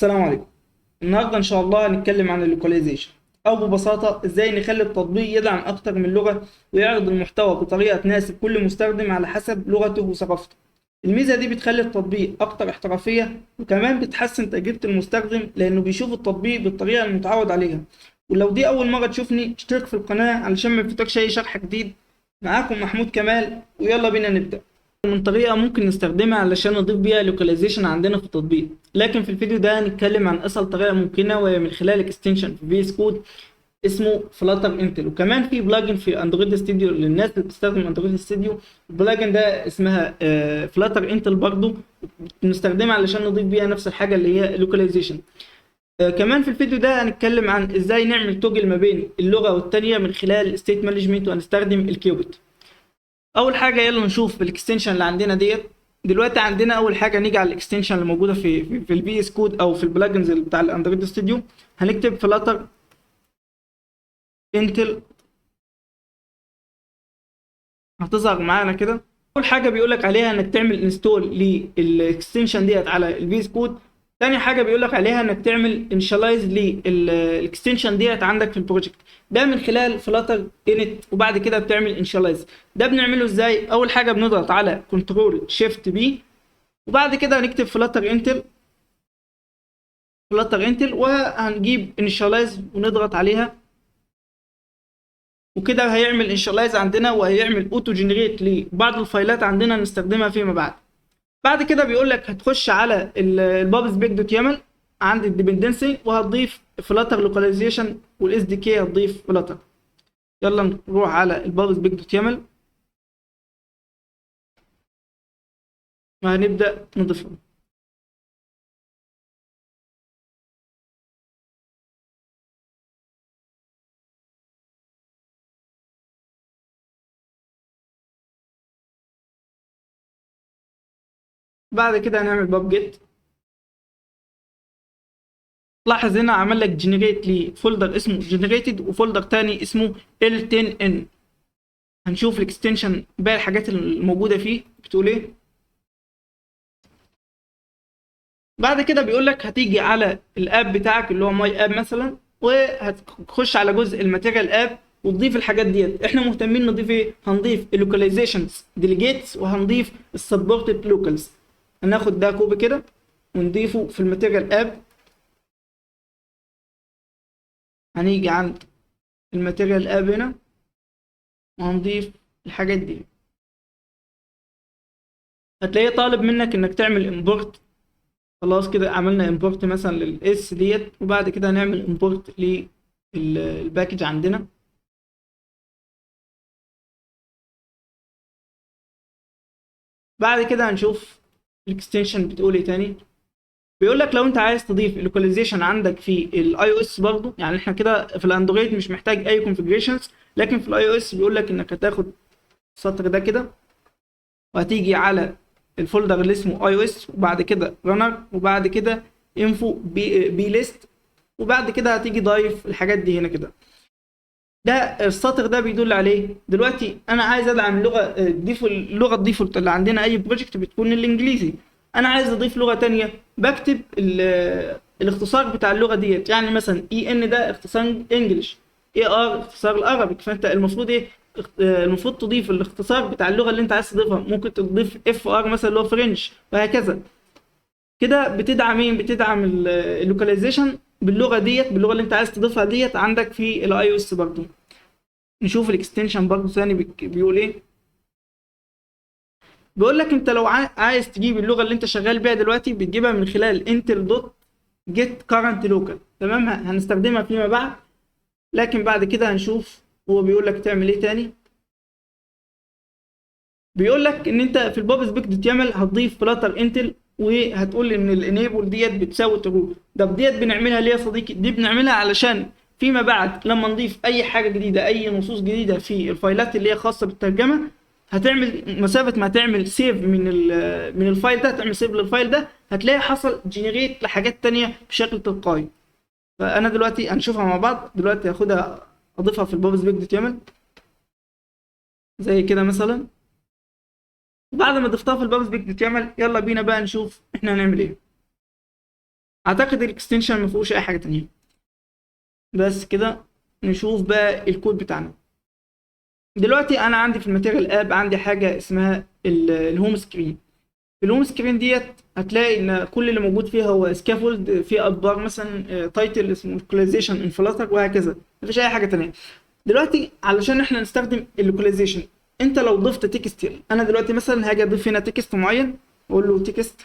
السلام عليكم. النهارده ان شاء الله هنتكلم عن اللوكاليزيشن، او ببساطه ازاي نخلي التطبيق يدعم اكتر من لغه ويعرض المحتوى بطريقه تناسب كل مستخدم على حسب لغته وثقافته. الميزه دي بتخلي التطبيق اكتر احترافيه، وكمان بتحسن تجربه المستخدم لانه بيشوف التطبيق بالطريقه المتعود عليها. ولو دي اول مره تشوفني اشترك في القناه علشان ما يفوتكش اي شرح جديد. معاكم محمود كمال، ويلا بينا نبدا. من طريقة ممكن نستخدمها علشان نضيف بيها لوكاليزيشن عندنا في التطبيق، لكن في الفيديو ده هنتكلم عن اسهل طريقة ممكنة، وهي من خلال اكستنشن في VS كود اسمه فلاتر انتل. وكمان في بلجن في اندرويد ستوديو للناس اللي بتستخدم اندرويد ستوديو. البلجن ده اسمها فلاتر انتل برضو، بنستخدمها علشان نضيف بيها نفس الحاجة اللي هي لوكاليزيشن. كمان في الفيديو ده هنتكلم عن ازاي نعمل توجل ما بين اللغة والتانية من خلال ستيت مانجمنت، وهنستخدم الكيوبت. اول حاجه يلا نشوف الاكستنشن اللي عندنا ديت. دلوقتي عندنا اول حاجه نيجي على الاكستنشن اللي موجوده في البي اس كود او في البلجنز بتاع الاندرويد ستوديو. هنكتب فلاتر انتل، هتظهر معانا كده. اول حاجه بيقول لك عليها انك تعمل انستول للاكستنشن ديت على البي اس كود. تاني حاجه بيقول لك عليها انك تعمل انشالايز للاكستنشن ديت عندك في البروجكت، ده من خلال فلاتر انت. وبعد كده بتعمل انشالايز. ده بنعمله ازاي؟ اول حاجه بنضغط على كنترول شيفت بي، وبعد كده هنكتب فلاتر انتل وهنجيب انيشالايز ونضغط عليها، وكده هيعمل انيشالايز عندنا، وهيعمل اوتو جنريت لبعض الفايلات عندنا نستخدمها فيما بعد. بعد كده بيقول لك هتخش على الباب سبيك دوت يامل عند الديبندنسي، وهتضيف فلاتر لوكاليزيشن، والاس دي كي هتضيف فلاتر. يلا نروح على الباب سبيك دوت يامل وهنبدا نضيفهم. بعد كده هنعمل باب جيت. لاحظ هنا عمل لك جنريت لفولدر اسمه جنريتد، وفولدر تاني اسمه L10N. هنشوف الاكستنشن باقي الحاجات الموجوده فيه بتقول ايه. بعد كده بيقول لك هتيجي على الاب بتاعك اللي هو ماي اب مثلا، وهتخش على جزء الماتيريال اب وتضيف الحاجات ديت. احنا مهتمين نضيف ايه؟ هنضيف اللوكاليزيشنز ديليجيتس، وهنضيف السبورتد لوكالز. هناخد ده كوبي كده ونضيفه في الماتيريال اب. هنيجي عند الماتيريال اب هنا وهنضيف الحاجات دي. هتلاقيه طالب منك انك تعمل امبورت. خلاص كده عملنا امبورت مثلا للاس ديت، وبعد كده هنعمل امبورت للباكج عندنا. بعد كده هنشوف الاكستنشن بتقول ايه تاني. بيقول لك لو انت عايز تضيف اللوكاليزيشن عندك في الاي او اس برضه، يعني احنا كده في الاندرويد مش محتاج اي كونفيجريشنز، لكن في الاي او اس بيقول لك انك هتاخد السطر ده كده، وهتيجي على الفولدر اللي اسمه اي او اس، وبعد كده رانر، وبعد كده انفو بي ليست، وبعد كده هتيجي ضايف الحاجات دي هنا كده. ده السطر ده بيدل عليه. دلوقتي انا عايز ادعم اللغه الديفولت اللي عندنا اي بروجكت بتكون الانجليزي. انا عايز اضيف لغه تانية، بكتب الاختصار بتاع اللغه ديت. يعني مثلا اي ان ده اختصار انجلش، اي ار اختصار العربي. فانت المفروض ايه؟ المفروض تضيف الاختصار بتاع اللغه اللي انت عايز تضيفها. ممكن تضيف اف ار مثلا اللي هو فرنش، وهكذا. كده بتدعم مين؟ بتدعم اللوكاليزيشن باللغه ديت، باللغه اللي انت عايز تضيفها ديت عندك في الاي او اس برضه. نشوف الاكستنشن برضه ثاني بيقول ايه. بيقول لك انت لو عايز تجيب اللغه اللي انت شغال بيها دلوقتي، بتجيبها من خلال انتل دوت جيت كارنت لوكال. تمام، هنستخدمها فيما بعد، لكن بعد كده هنشوف هو بيقول لك تعمل ايه تاني. بيقول لك ان انت في الباب سبيك دوت يامل هتضيف فلاتر انتل، وهتقول ان الانيبل ديت بتساوي ترو. ده ديت بنعملها ليه يا صديقي؟ دي بنعملها علشان فيما بعد لما نضيف اي حاجه جديده، اي نصوص جديده في الفايلات اللي هي خاصه بالترجمه، هتعمل مسافه ما تعمل سيف من الفايل ده، تعمل سيف للفايل ده، هتلاقي حصل جنريت لحاجات تانية بشكل تلقائي. فانا دلوقتي هنشوفها مع بعض. دلوقتي هاخدها اضيفها في الباب سبيك دوت يامل زي كده مثلا. بعد ما ضفتها في الباب سبيك دوت يامل، يلا بينا بقى نشوف احنا هنعمل ايه. اعتقد الاكستنشن ما فيهوش اي حاجه تانية. بس كده نشوف بقى الكود بتاعنا. دلوقتي انا عندي في الماتيريال اب عندي حاجه اسمها الهوم سكرين. الهوم سكرين ديت هتلاقي ان كل اللي موجود فيها هو سكافولد في ادبار مثلا تايتل اسمه لوكاليزيشن ان فلاتر وهكذا، مفيش اي حاجه تانية. دلوقتي علشان احنا نستخدم اللوكاليزيشن، انت لو ضفت تكست، انا دلوقتي مثلا هاجي اضيف هنا تكست معين، اقول له تكست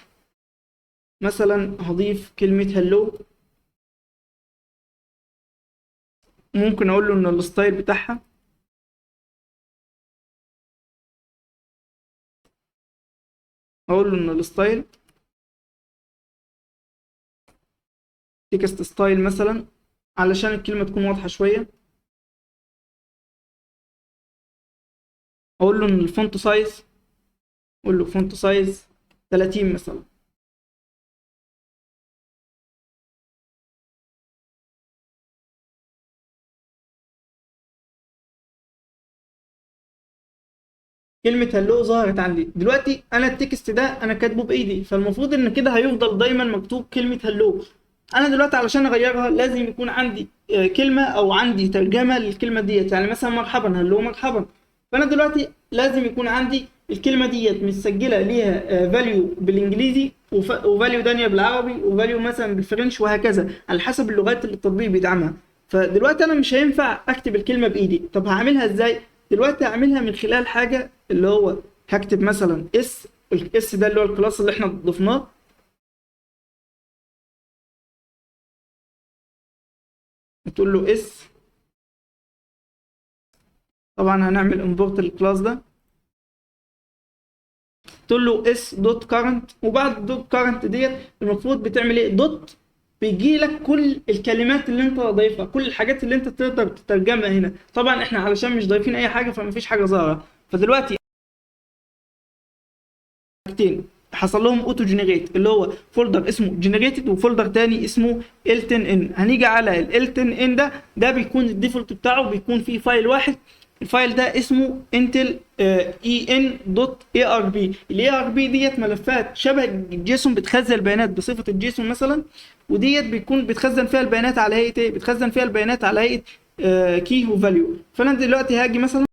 مثلا، هضيف كلمه هلو، ممكن اقول له ان الستايل بتاعها، اقول له ان الستايل تكست ستايل مثلا علشان الكلمه تكون واضحه شويه. اقول له ان الفونت سايز، اقول له فونت سايز 30 مثلا. كلمة هلو ظهرت عندي دلوقتي، انا التكست ده انا كاتبه بايدي، فالمفروض ان كده هيفضل دايما مكتوب كلمة هلو. انا دلوقتي علشان اغيرها لازم يكون عندي كلمة او عندي ترجمة للكلمة ديت، يعني مثلا مرحبا، هلو مرحبا. فانا دلوقتي لازم يكون عندي الكلمة ديت متسجلة ليها فاليو بالانجليزي وفاليو تانية بالعربي وفاليو مثلا بالفرنش وهكذا على حسب اللغات اللي التطبيق بيدعمها. فدلوقتي انا مش هينفع اكتب الكلمة بايدي، طب هعملها ازاي؟ دلوقتي هعملها من خلال حاجة اللي هو هكتب مثلا اس، الاس ده اللي هو الكلاس اللي احنا ضفناه. تقول له اس، طبعا هنعمل امبورت الكلاس ده، تقول له اس دوت كارنت، وبعد دوت كارنت ديت المفروض بتعمل ايه؟ دوت بيجي لك كل الكلمات اللي انت ضايفها، كل الحاجات اللي انت تقدر تترجمها هنا. طبعا احنا علشان مش ضايفين اي حاجه فمفيش حاجه ظاهره. فدلوقتي حاجتين حصل لهم اوتو جنريت، اللي هو فولدر اسمه جنريتد وفولدر تاني اسمه ال10 ان. هنيجي على ال10 ان ده بيكون الديفولت بتاعه بيكون فيه فايل واحد، الفايل ده اسمه انتل اي ان دوت اي ار بي. الاي ار بي ديت ملفات شبه الجيسون بتخزن البيانات بصفه الجيسون مثلا، وديت بيكون بتخزن فيها البيانات على هيئه ايه؟ بتخزن فيها البيانات على هيئه كي وفاليو. فانا دلوقتي هاجي مثلا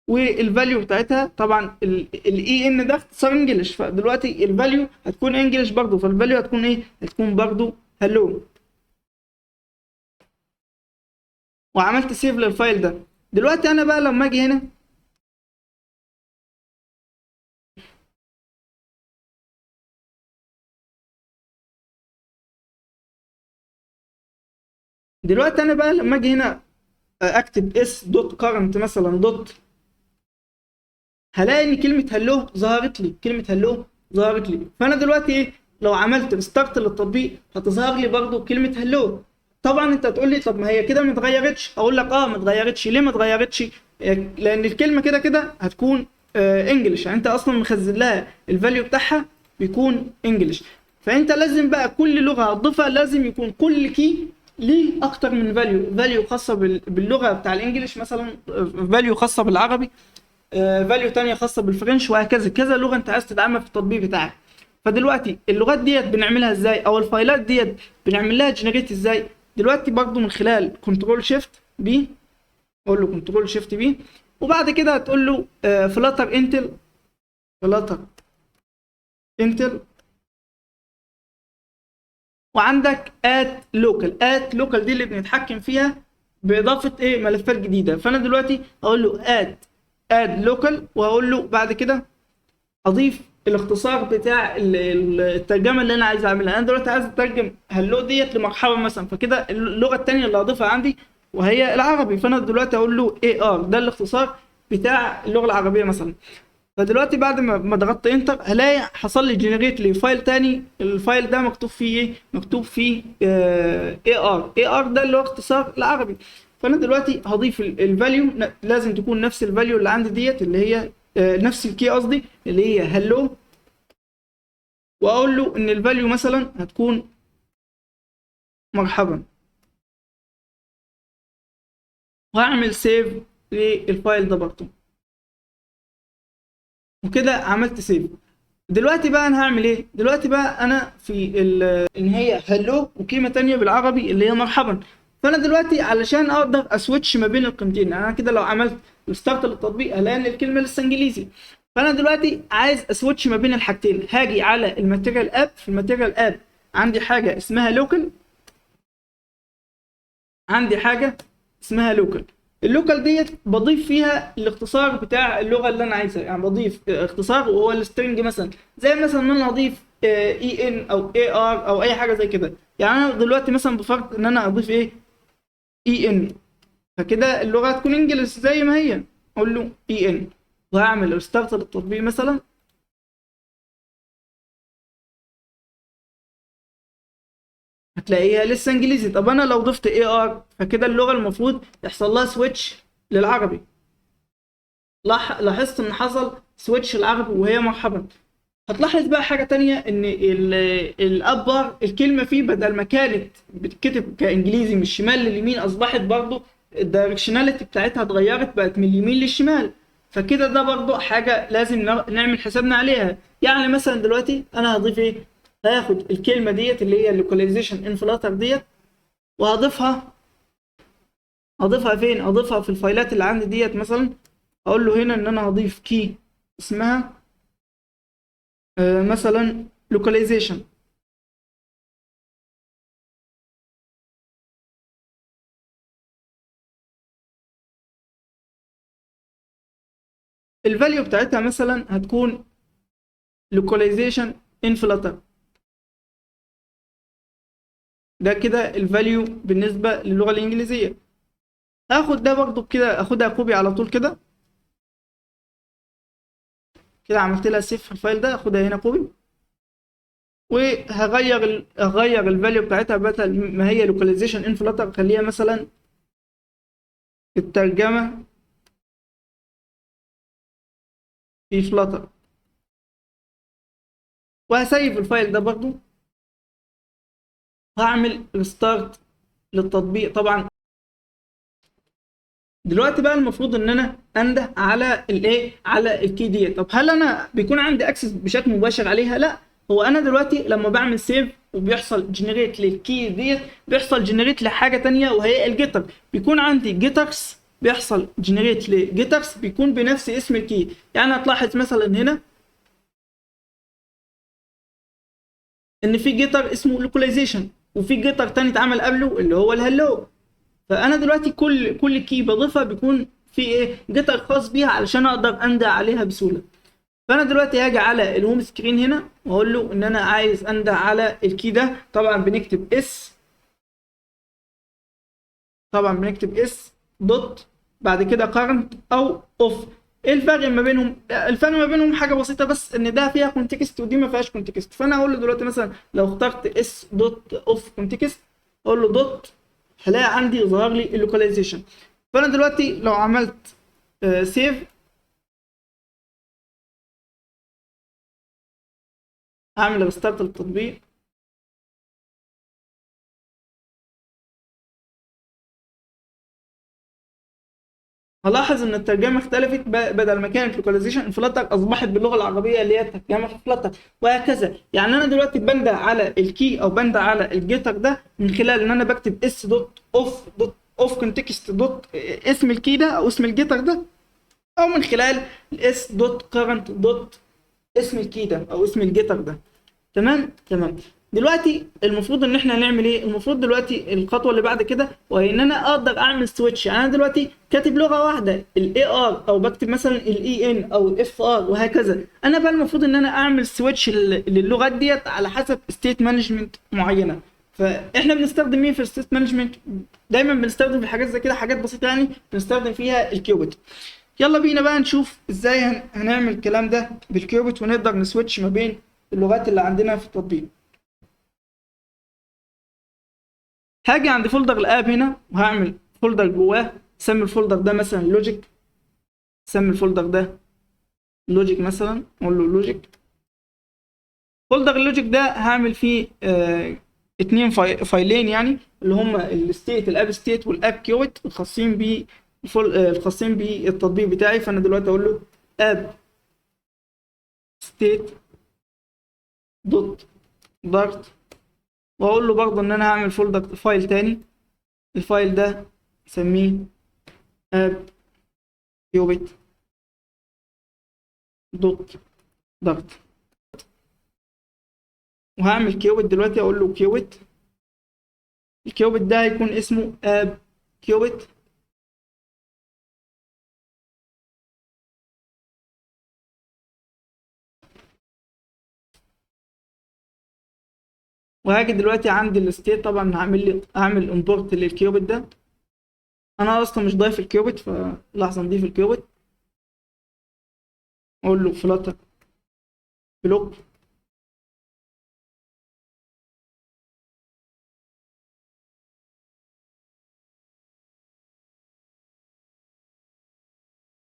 والفاليو بتاعتها، طبعا الاي ان ده اختصار انجلش، فدلوقتي الفاليو هتكون انجلش برضه، فالفاليو هتكون ايه؟ هتكون برضه هلو. وعملت سيف للفايل ده. دلوقتي انا بقى لما اجي هنا، دلوقتي انا بقى لما اجي هنا اكتب اس دوت كارنت مثلا دوت، هلاقي ان كلمه هلو ظهرت لي، كلمه هلو ظهرت لي. فانا دلوقتي ايه؟ لو عملت ريستارت للتطبيق هتظهر لي برضو كلمه هلو. طبعا انت هتقول لي طب ما هي كده ما اتغيرتش، اقول لك اه ما اتغيرتش. ليه ما اتغيرتش؟ لان الكلمه كده كده هتكون انجلش، يعني انت اصلا مخزن لها الفاليو بتاعها بيكون انجلش. فانت لازم بقى كل لغه هتضيفها لازم يكون كل كي ليه اكتر من فاليو، فاليو خاصه باللغه بتاع الانجليش مثلا، فاليو خاصه بالعربي، فاليو تانية خاصة بالفرنش، وهكذا كذا لغة انت عايز تدعمها في التطبيق بتاعك. فدلوقتي اللغات ديت بنعملها ازاي، او الفايلات ديت بنعمل لها جنريت ازاي؟ دلوقتي برضو من خلال كنترول شيفت بي، اقول له كنترول شيفت بي، وبعد كده هتقول له فلاتر انتل، فلاتر انتل، وعندك ات لوكال. ات لوكال دي اللي بنتحكم فيها باضافه ايه؟ ملفات جديده. فانا دلوقتي اقول له ات اد لوكال، وهقول له بعد كده اضيف الاختصار بتاع الترجمه اللي انا عايز اعملها. انا دلوقتي عايز اترجم هلو ديت لمرحبا مثلا، فكده اللغه الثانيه اللي هضيفها عندي وهي العربي، فانا دلوقتي اقول له اي ار، ده الاختصار بتاع اللغه العربيه مثلا. فدلوقتي بعد ما ضغطت انتر هلاقي حصل لي جنريت لي فايل تاني، الفايل ده مكتوب فيه ايه؟ مكتوب فيه اي ار. اي ار ده اللي هو اختصار العربي. فانا دلوقتي هضيف الفاليو، لازم تكون نفس الفاليو اللي عندي ديت اللي هي نفس الكي قصدي اللي هي هلو، واقول له ان الفاليو مثلا هتكون مرحبا، وهعمل سيف للفايل ده برضه. وكده عملت سيف. دلوقتي بقى انا هعمل ايه؟ دلوقتي بقى انا في ان هي هلو وقيمه تانية بالعربي اللي هي مرحبا. فانا دلوقتي علشان اقدر اسويتش ما بين القيمتين، يعني انا كده لو عملت ستارت للتطبيق هلاقي ان الكلمه لسه انجليزي. فانا دلوقتي عايز اسويتش ما بين الحاجتين، هاجي على الماتيريال اب. في الماتيريال اب عندي حاجه اسمها لوكال، عندي حاجه اسمها لوكال. اللوكال ديت بضيف فيها الاختصار بتاع اللغه اللي انا عايزها، يعني بضيف اختصار وهو السترنج مثلا، زي مثلا ان انا اضيف اي ان او اي ار او اي حاجه زي كده. يعني انا دلوقتي مثلا بفرض ان انا اضيف ايه، اي ان، فكده اللغه هتكون انجلش زي ما هي. اقول له اي ان وهعمل ريستارت للتطبيق مثلا، هتلاقيها لسه انجليزي. طب انا لو ضفت اي ار فكده اللغه المفروض يحصل لها سويتش للعربي. لاحظت ان حصل سويتش العربي وهي مرحبا. هتلاحظ بقى حاجة تانية ان الابر الكلمة فيه بدل ما كانت بتتكتب كانجليزي من الشمال لليمين، اصبحت برضو الدايركشناليتي بتاعتها اتغيرت، بقت من اليمين للشمال. فكده ده برضو حاجة لازم نعمل حسابنا عليها. يعني مثلا دلوقتي انا هضيف ايه، هاخد الكلمة ديت اللي هي اللوكاليزيشن ان فلاتر ديت وهضيفها. هضيفها فين؟ هضيفها في الفايلات اللي عندي ديت مثلا. اقول له هنا ان انا هضيف كي اسمها مثلا لوكاليزيشن. الفاليو بتاعتها مثلا هتكون localization in flutter. ده كده الفاليو بالنسبة للغة الإنجليزية. هاخد ده برضو كده، اخدها كوبي على طول كده. كده عملت لها سيف في الفايل ده، اخدها هنا كوبي. وهغير هغير الفاليو بتاعتها بدل ما هي localization in flutter خليها مثلا الترجمة في فلاتر. وهسيف الفايل ده برضو. هعمل ريستارت للتطبيق طبعا. دلوقتي بقى المفروض ان انا انده على الايه، على الكي ديت. طب هل انا بيكون عندي اكسس بشكل مباشر عليها؟ لا. هو انا دلوقتي لما بعمل سيف وبيحصل جنريت للكي ديت، بيحصل جنريت لحاجه تانية وهي الجيتر. بيكون عندي جيترز بيحصل جنريت لجيترز بيكون بنفس اسم الكي. يعني هتلاحظ مثلا هنا ان في جيتر اسمه لوكاليزيشن، وفي جيتر تاني اتعمل قبله اللي هو الهلو. فانا دلوقتي كل كي بضيفها بيكون في ايه، جيتر خاص بيها علشان اقدر انده عليها بسهوله. فانا دلوقتي هاجي على الهوم سكرين هنا واقول له ان انا عايز انده على الكي ده. طبعا بنكتب اس، طبعا بنكتب اس دوت بعد كده كارنت او اوف. ايه الفرق ما بينهم؟ الفرق ما بينهم حاجه بسيطه بس، ان ده فيها كونتكست ودي ما فيهاش كونتكست. فانا هقول له دلوقتي مثلا لو اخترت اس دوت اوف كونتكست، اقول له دوت، هلاقي عندي ظهر لي اللوكاليزيشن. فانا دلوقتي لو عملت سيف، هعمل ريستارت للتطبيق. هلاحظ ان الترجمه اختلفت، بدل ما كانت لوكاليزيشن ان فلاتر اصبحت باللغه العربيه اللي هي الترجمه في فلاتر، وهكذا. يعني انا دلوقتي بندى على الكي او بندى على الجيتر ده من خلال ان انا بكتب اس دوت اوف دوت اوف كونتكست دوت اسم الكي ده او اسم الجيتر ده، او من خلال الاس دوت كارنت دوت اسم الكي ده او اسم الجيتر ده. تمام تمام. دلوقتي المفروض ان احنا هنعمل ايه؟ المفروض دلوقتي الخطوه اللي بعد كده وهي ان انا اقدر اعمل سويتش. يعني انا دلوقتي كاتب لغه واحده الاي ار، او بكتب مثلا الاي ان او الاف ار وهكذا. انا بقى المفروض ان انا اعمل سويتش للغات ديت على حسب ستيت مانجمنت معينه. فاحنا بنستخدم مين في الستيت مانجمنت؟ دايما بنستخدم في حاجات زي كده، حاجات بسيطه يعني، بنستخدم فيها الكيوبت. يلا بينا بقى نشوف ازاي هنعمل الكلام ده بالكيوبت ونقدر نسويتش ما بين اللغات اللي عندنا في التطبيق. هاجي عند فولدر الاب هنا وهعمل فولدر جواه. سمي الفولدر ده مثلا لوجيك، سمي الفولدر ده لوجيك مثلا، اقول له لوجيك. فولدر اللوجيك ده هعمل فيه اتنين فايلين، يعني اللي هما الستيت الاب ستيت والاب كيوت الخاصين بيه، الخاصين بالتطبيق بتاعي. فانا دلوقتي اقول له اب state دوت دارت، واقول له برضه ان انا هعمل فولدر فايل تاني. الفايل ده اسميه اب كيوبيت دوت دارت، وهعمل كيوبيت دلوقتي. اقول له كيوبيت، الكيوبيت ده هيكون اسمه اب كيوبيت، وهاجي دلوقتي عند الستيت. طبعا هعمل امبورت للكيوبيت ده. انا اصلا مش ضايف الكيوبيت، فلحظه نضيف الكيوبيت. اقول له فلاتر بلوك،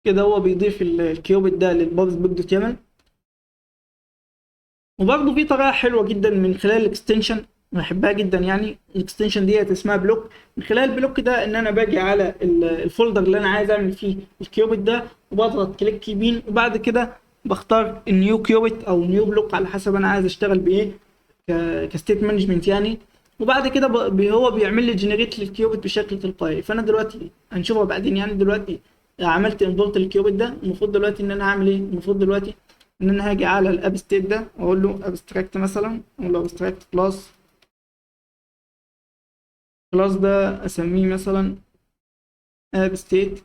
كده هو بيضيف الكيوبيت ده للبابز بيج دوت يامل. وبرضه في طريقه حلوه جدا من خلال الاكستنشن، بحبها جدا يعني. الاكستنشن ديت اسمها بلوك. من خلال البلوك ده ان انا باجي على الفولدر اللي انا عايز اعمل فيه الكيوبيت ده، وبضغط كليك يمين، وبعد كده بختار النيو كيوبيت او نيو بلوك على حسب انا عايز اشتغل بايه كستيت مانجمنت يعني. وبعد كده هو بيعمل لي جنريت للكيوبيت بشكل تلقائي. فانا دلوقتي هنشوفها بعدين يعني. دلوقتي عملت امبورت للكيوبيت ده. المفروض دلوقتي ان انا هعمل ايه؟ المفروض دلوقتي ان انا هاجي على الاب ستيت ده واقول له ابستراكت مثلا، اقول له ابستراكت كلاس. كلاس ده اسميه مثلا اب ستيت.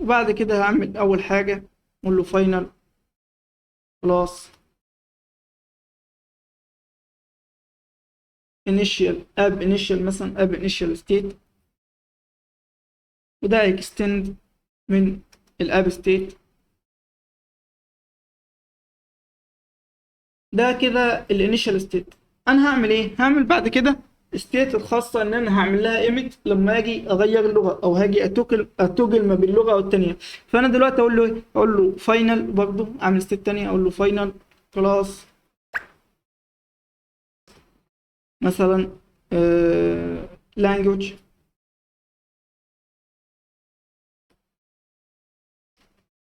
وبعد كده هعمل اول حاجه اقول له فاينل كلاس انيشال اب انيشال، مثلا اب انيشال ستيت، وده هيكستند من الاب ستيت. ده كده الانيشال ستيت. انا هعمل ايه؟ هعمل بعد كده ستيت الخاصه ان انا هعمل لها ايميت لما اجي اغير اللغه، او هاجي اتوجل ما بين لغه والتانيه. فانا دلوقتي اقول له ايه؟ اقول له فاينل، برضه اعمل ستيت تانيه اقول له فاينل كلاس مثلا لانجوج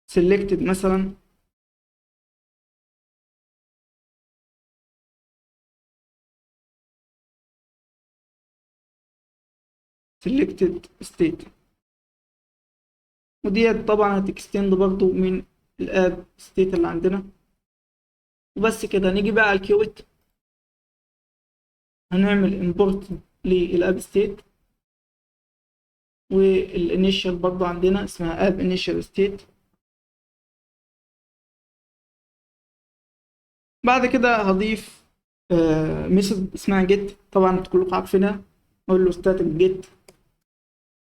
سيلكتد مثلا سيلكتد ستيت. وديت طبعا هتكستند برضه من الاب ستيت اللي عندنا. وبس كده. نيجي بقى على الكيوت، هنعمل امبورت للاب ستيت. والانيشال برضه عندنا اسمها اب انيشال ستيت. بعد كده هضيف ميثود اسمها جيت، طبعا انتوا كلكم عارفينها. اقول له ستاتيك جيت،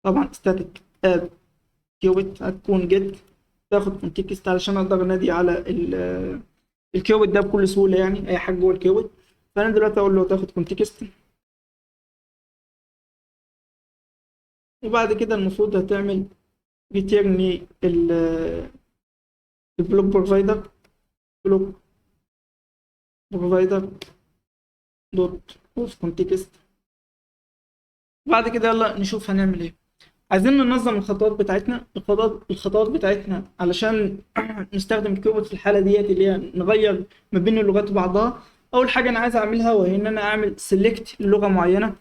طبعا ستاتيك اب كيوبيت هتكون جيت، تاخد كونتكست علشان اقدر انادي على الكيوبيت ده بكل سهوله يعني، اي حاجه جوه الكيوبيت. فانا دلوقتي اقول له تاخد كونتكست. وبعد كده المفروض هتعمل ريتيرن البلوك بروفايدر، بلوك بروفايدر دوت اوف كونتكست. وبعد كده يلا نشوف هنعمل ايه. عايزين ننظم الخطوات بتاعتنا، الخطوات بتاعتنا علشان نستخدم الكيبورد في الحاله ديت اللي هي نغير ما بين اللغات وبعضها. اول حاجه انا عايز اعملها وهي ان انا اعمل سيلكت للغه معينه.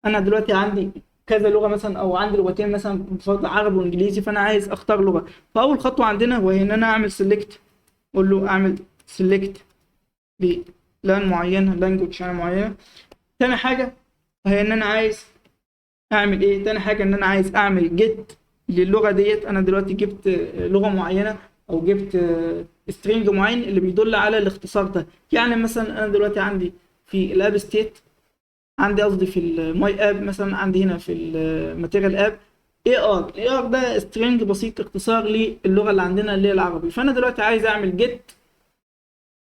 انا دلوقتي عندي كذا لغه مثلا، او عندي لغتين مثلا بفضل عربي وانجليزي، فانا عايز اختار لغه. فاول خطوه عندنا وهي ان انا اعمل سيلكت، اقول له اعمل سيلكت لان معينه، لانجوج يعني معينه. تاني حاجه وهي ان انا عايز اعمل ايه؟ تاني حاجه ان انا عايز اعمل جيت للغه ديت. انا دلوقتي جبت لغه معينه، او جبت سترينج معين اللي بيدل على الاختصار ده. يعني مثلا انا دلوقتي عندي في الاب ستيت، عندي قصدي في الماي اب مثلا، عندي هنا في الماتيريال اب اي ار ده سترينج بسيط، اختصار للغه اللي عندنا اللي هي العربي. فانا دلوقتي عايز اعمل جيت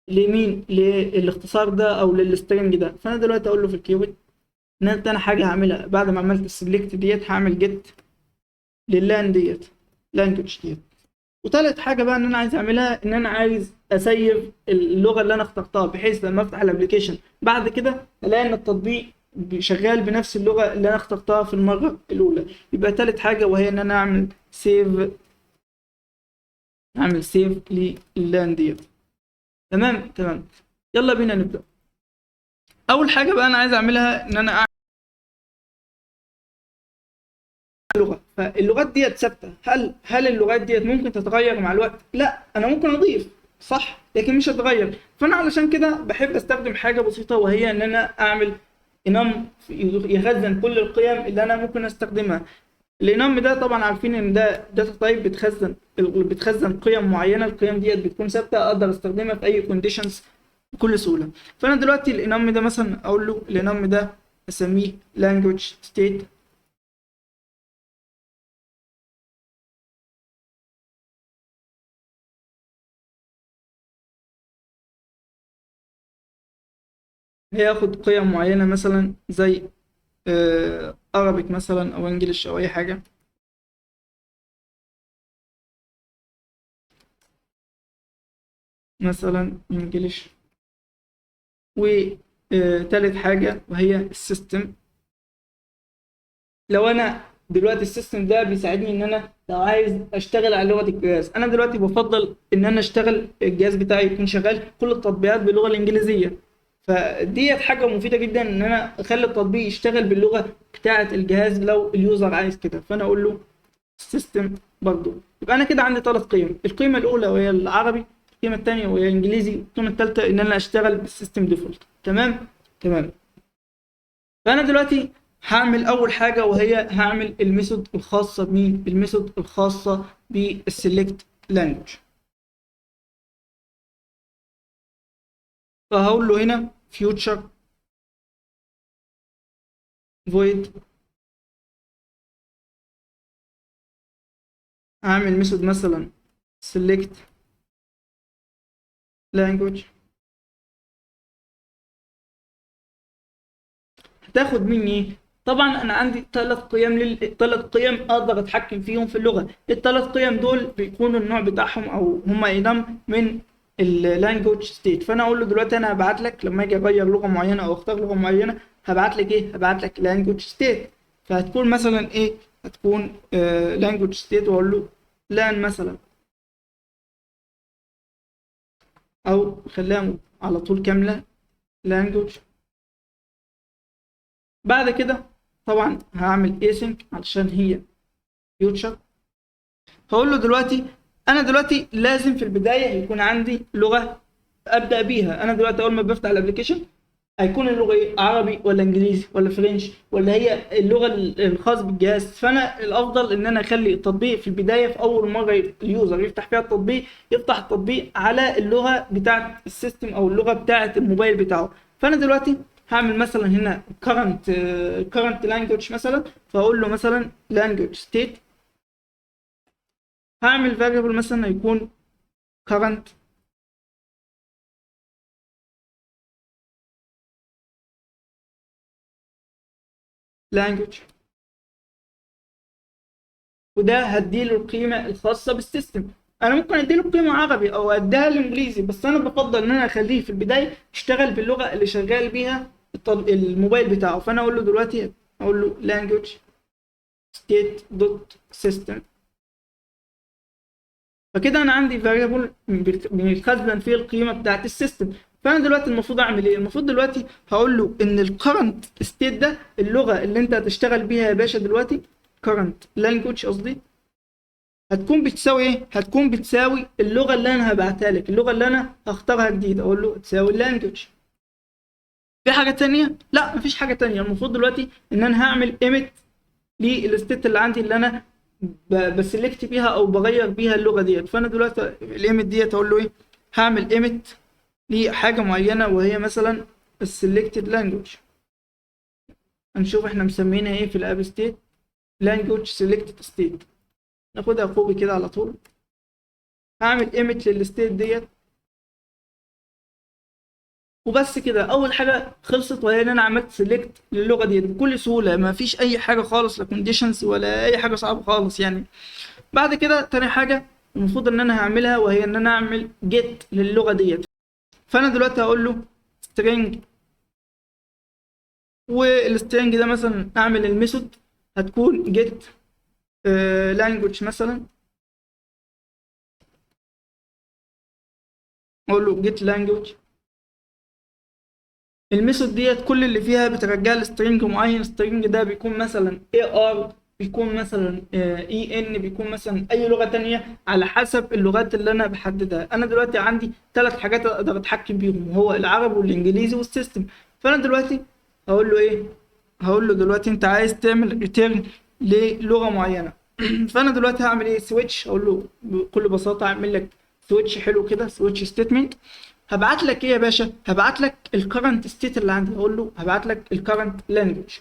لمين؟ للاختصار ده او للسترينج ده. فانا دلوقتي اقول له في الكيورد ان انت، انا حاجه هعملها بعد ما عملت السلكت ديت، هعمل جيت لللان ديت، لانجوج ديت. وتالت حاجه بقى ان انا عايز اعملها ان انا عايز اسيف اللغه اللي انا اخترتها، بحيث لما افتح الابلكيشن بعد كده الاقي ان التطبيق شغال بنفس اللغه اللي انا اخترتها في المره الاولى. يبقى تالت حاجه وهي ان انا اعمل سيف اعمل سيف لللان ديت. تمام تمام. يلا بينا نبدا. اول حاجه بقى انا عايز اعملها ان انا اعمل لغه. فاللغات ديت ثابته، هل اللغات ديت ممكن تتغير مع الوقت؟ لا، انا ممكن اضيف صح لكن مش هتغير. فانا علشان كده بحب استخدم حاجه بسيطه، وهي ان انا اعمل انم يخزن كل القيم اللي انا ممكن استخدمها. الانم ده طبعا عارفين ان ده داتا تايب بتخزن قيم معينه. القيم ديت بتكون ثابته، اقدر استخدمها في اي كونديشنز بكل سهوله. فانا دلوقتي الانم ده مثلا اقول له الانم ده اسميه language state. هياخد قيم معينه مثلا زي Arabic مثلا او انجلش او اي حاجه. مثلا انجلش. وتالت حاجه وهي السيستم. لو انا دلوقتي السيستم ده بيساعدني ان انا لو عايز اشتغل على لغه الجهاز، انا دلوقتي بفضل ان انا اشتغل الجهاز بتاعي يكون شغال كل التطبيقات باللغه الانجليزيه. فديت حاجه مفيده جدا ان انا اخلي التطبيق يشتغل باللغه بتاعه الجهاز لو اليوزر عايز كده. فانا اقول له السيستم برضه. يبقى انا كده عندي ثلاث قيم، القيمه الاولى وهي العربي، القيمه الثانيه وهي الانجليزي، القيمه الثالثه ان انا اشتغل بالسيستم ديفولت. تمام تمام. فانا دلوقتي هعمل اول حاجه وهي هعمل الميثود الخاصه بمين؟ الميثود الخاصه بالسلكت لانجوج. فهقول له هنا future void. هعمل ميثود مثلا select language. هتاخد مني ايه؟ طبعا انا عندي ثلاث قيم اقدر اتحكم فيهم في اللغه. الثلاث قيم دول بيكونوا النوع بتاعهم او هم انام من اللانجوج ستيت. فانا اقول له دلوقتي انا هبعت لك لما اجي اغير لغه معينه او اختار لغه معينه، هبعت لك ايه؟ هبعت لك لانجوج ستيت. فهتكون مثلا ايه؟ هتكون لانجوج ستيت، واقول له لان مثلا، او خليها على طول كامله لانجوج. بعد كده طبعا هعمل async علشان هي future. هقول له دلوقتي انا دلوقتي لازم في البدايه يكون عندي لغه ابدا بيها. انا دلوقتي اول ما بفتح الابلكيشن هيكون اللغه ايه؟ عربي ولا انجليزي ولا فرنش ولا هي اللغه الخاص بالجهاز؟ فانا الافضل ان انا اخلي التطبيق في البدايه، في اول مره اليوزر يفتح فيها التطبيق، يفتح التطبيق على اللغه بتاعه السيستم او اللغه بتاعه الموبايل بتاعه. فانا دلوقتي هعمل مثلا هنا current language مثلا. فاقول له مثلا language state. هعمل variable مثلا يكون current language، وده هديله القيمه الخاصه بالسيستم. انا ممكن اديله قيمه عربي او اديها الانجليزي، بس انا بفضل ان انا اخليه في البدايه يشتغل باللغه اللي شغال بيها الموبايل بتاعه. فانا اقول له دلوقتي اقول له language state dot system. فكده انا عندي variable بيتخزن فيه القيمه بتاعت السيستم. فانا دلوقتي المفروض اعمل ايه؟ المفروض دلوقتي هقول له ان الكرنت ستيت ده اللغه اللي انت هتشتغل بيها يا باشا دلوقتي، current language قصدي، هتكون بتساوي ايه؟ هتكون بتساوي اللغه اللي انا هبعتها لك، اللغه اللي انا هختارها جديد. اقول له تساوي language. في حاجه تانية؟ لا مفيش حاجه تانية. المفروض دلوقتي ان انا هعمل ايميت للستيت اللي عندي اللي انا بسلكت بيها او بغير بيها اللغه ديت. فانا دلوقتي الايميت ديت اقول له ايه؟ هعمل ايميت لحاجه معينه وهي مثلا السلكتد لانجوج. هنشوف احنا مسمينها ايه في الاب ستيت. لانجوج سيلكتد ستيت. ناخدها كوبي كده على طول. هعمل ايميت للستيت ديت وبس كده. اول حاجه خلصت وهي ان انا عملت سيلكت للغه ديت بكل سهوله، ما فيش اي حاجه خالص، لا كونديشنز ولا اي حاجه صعبه خالص يعني. بعد كده تاني حاجه المفروض ان انا هعملها وهي ان انا اعمل جيت للغه ديت. فانا دلوقتي هقول له string، والسترنج ده مثلا اعمل الميثود هتكون get language مثلا. اقول له جيت لانجوج. الميثود ديت كل اللي فيها بترجع لي سترينج معين. السترينج ده بيكون مثلا اي ار، بيكون مثلا اي ان، بيكون مثلا اي لغه تانية على حسب اللغات اللي انا بحددها. انا دلوقتي عندي 3 حاجات اقدر اتحكم بيهم، وهو العربي والانجليزي والسيستم. فانا دلوقتي هقول له ايه؟ هقول له دلوقتي انت عايز تعمل ريتيرن للغه معينه. فانا دلوقتي هعمل ايه؟ سويتش. اقول له بكل بساطه اعمل لك سويتش حلو كده، سويتش ستيتمنت. هبعت لك ايه يا باشا؟ هبعت لك الكرنت ستيت اللي عندي. اقول له هبعت لك الكرنت لانجوج.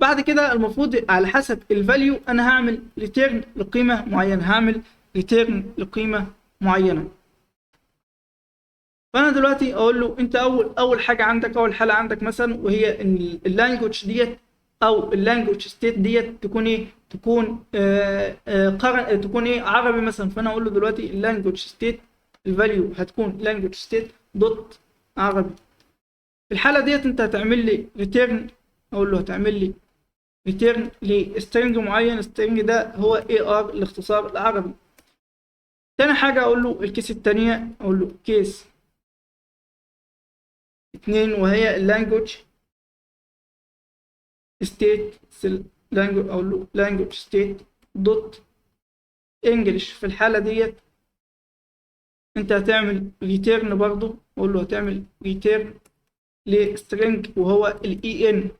بعد كده المفروض على حسب الفاليو انا هعمل ريتيرن لقيمه معينه، هعمل ريتيرن لقيمه معينه. فانا دلوقتي اقول له انت اول حاجه عندك، اول حاله عندك مثلا، وهي ان اللانجوج ديت او اللانجوج ستيت ديت تكون ايه؟ تكون تكون ايه؟ عربي مثلا. فانا اقول له دلوقتي اللانجوج ستيت الفاليو هتكون لانجوج ستيت دوت عربي. في الحاله ديت انت هتعمل لي ريتيرن. اقول له هتعمل لي ريتيرن لسترنج معين. السترنج ده هو اي ار الاختصار العربي. تاني حاجه اقول له الكيس التانيه، اقول له كيس 2، وهي اللانجوج ستيت لانجوج. اقول له لانجوج ستيت دوت انجلش. في الحاله ديت انت هتعمل ريتيرن برضو. اقول له هتعمل ريتيرن لسترنج وهو الاي ان.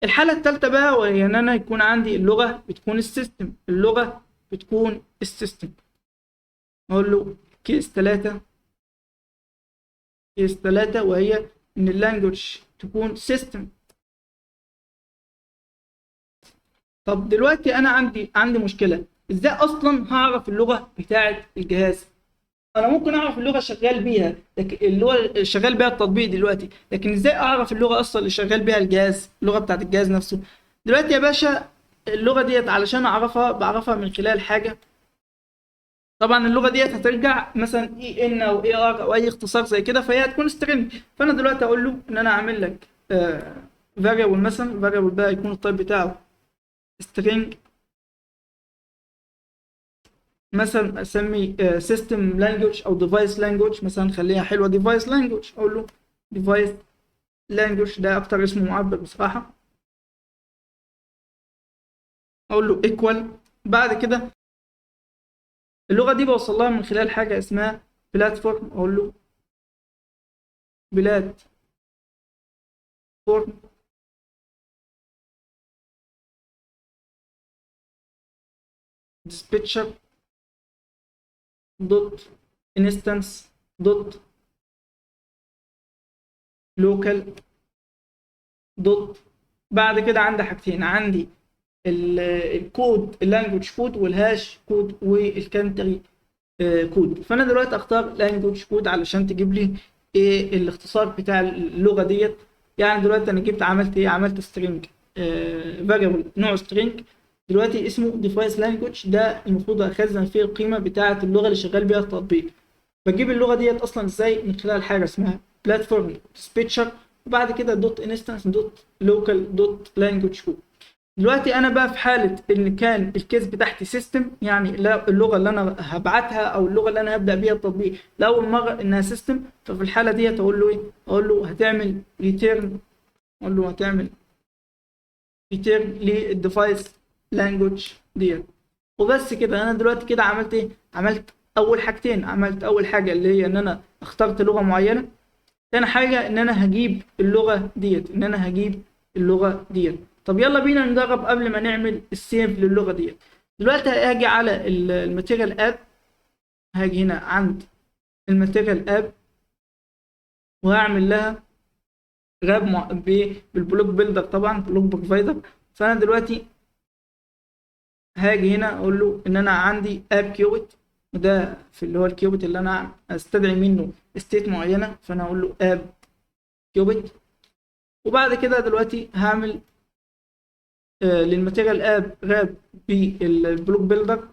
الحالة التالتة بقى وهي إن أنا يكون عندي اللغة بتكون السيستم. اللغة بتكون السيستم. أقول له كيس 3، كيس 3 وهي إن اللانجوج تكون سيستم. طب دلوقتي أنا عندي مشكلة. إزاي أصلا هعرف اللغة بتاعة الجهاز؟ أنا ممكن أعرف اللغة شغال بيها، لكن اللغة شغال بيها التطبيق دلوقتي، لكن إزاي أعرف اللغة أصلا اللي شغال بيها الجهاز، اللغة بتاعة الجهاز نفسه؟ دلوقتي يا باشا اللغة ديت علشان أعرفها بعرفها من خلال حاجة. طبعا اللغه ديت هترجع مثلا اي ان او اي ار او اي اختصار زي كده، فهي هتكون سترينج. فانا دلوقتي اقول له ان انا اعمل لك فاريبل مثلا. الفاريبل ده يكون التايب بتاعه سترينج. مثلا اسمي سيستم لانجوج او ديفايس لانجوج مثلا، خليها حلوه ديفايس لانجوج. اقول له ديفايس لانجوج، ده اكتر اسم معبر بصراحه. اقول له ايكوال. بعد كده اللغه دي بوصل لها من خلال حاجه اسمها بلاتفورم. اقول له بلاتفورم dispatcher دوت انستنس دوت لوكال دوت. بعد كده عندي حاجتين، عندي الكود اللانجوج كود والهاش كود والكانتري كود. فانا دلوقتي اختار لانجوج كود علشان تجيب لي ايه الاختصار بتاع اللغه ديت. يعني دلوقتي انا جبت عملت ايه؟ عملت سترينج فاريبل نوع سترينج دلوقتي اسمه ديفايس لانجوج. ده المفروض اخزن فيه القيمه بتاعه اللغه اللي شغال بيها التطبيق. بجيب اللغه ديت اصلا ازاي؟ من خلال حاجه اسمها بلاتفورم ديسبيتشر، وبعد كده دوت انستنس دوت لوكال دوت لانجوج كود. دلوقتي انا بقى في حاله ان كان الكيس بتاعتي سيستم، يعني اللغه اللي انا هبعتها او اللغه اللي انا هبدا بيها التطبيق لاول مره انها سيستم، ففي الحاله ديت اقول له ايه؟ اقول له هتعمل ريتيرن. اقول له هتعمل ريتيرن للديفايس لانجوج ديت. وبس كده. انا دلوقتي كده عملت ايه؟ عملت اول حاجتين. عملت اول حاجه اللي هي ان انا اخترت لغه معينه. تاني حاجه ان انا هجيب اللغه ديت، ان انا هجيب اللغه ديت. طب يلا بينا نجرب قبل ما نعمل السيف للغه ديت. دلوقتي هاجي على الماتيريال اب. هاجي هنا عند الماتيريال اب وهعمل لها جراب بالبلوك بيلدر، طبعا بلوك بروفايدر. فانا دلوقتي هاجي هنا اقول له ان انا عندي اب كيوبت، وده في اللي هو الكيوبت اللي انا استدعي منه ستيت معينه. فانا اقول له اب كيوبت. وبعد كده دلوقتي هعمل للماتيريال اب راب بالبلوك بيلدر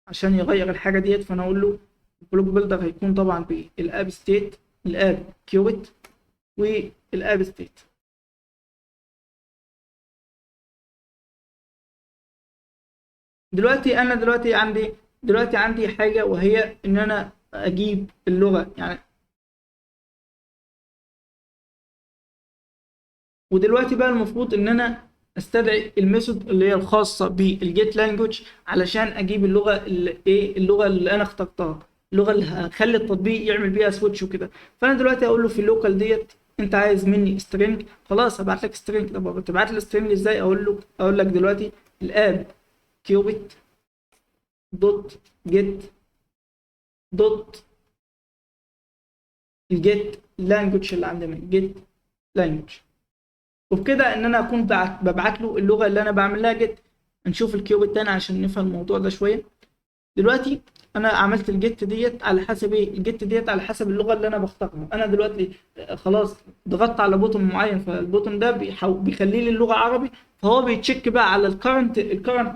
عشان يغير الحاجه ديت. فانا اقول له البلوك بيلدر هيكون طبعا بالاب ستيت، الاب كيوبت والاب ستيت. دلوقتي انا دلوقتي عندي دلوقتي عندي حاجة وهي ان انا اجيب اللغة يعني. ودلوقتي بقى المفروض ان انا استدعي الميثود اللي هي الخاصه بالجيت لانجوج علشان اجيب اللغه اللي ايه، اللغه اللي انا اخترتها، اللغه اللي هخلي التطبيق يعمل بيها سويتش وكده. فانا دلوقتي اقول له في اللوكال ديت انت عايز مني سترينج، خلاص هبعت لك سترينج. طب تبعت لي سترينج ازاي؟ اقول لك دلوقتي الاب كيوبيت دوت جيت دوت الجيت لانجوج اللي عندنا جيت لانجوج. وبكده ان انا اكون ببعت له اللغه اللي انا بعمل لها جيت. نشوف الكيوب التاني عشان نفهم الموضوع ده شويه. دلوقتي انا عملت الجيت ديت على حسب ايه، الجيت ديت على حسب اللغه اللي انا بختارها. انا دلوقتي خلاص ضغطت على بوتون معين، فالبوتون ده بيخلي لي اللغه عربي، فهو بيتشيك بقى على الكرنت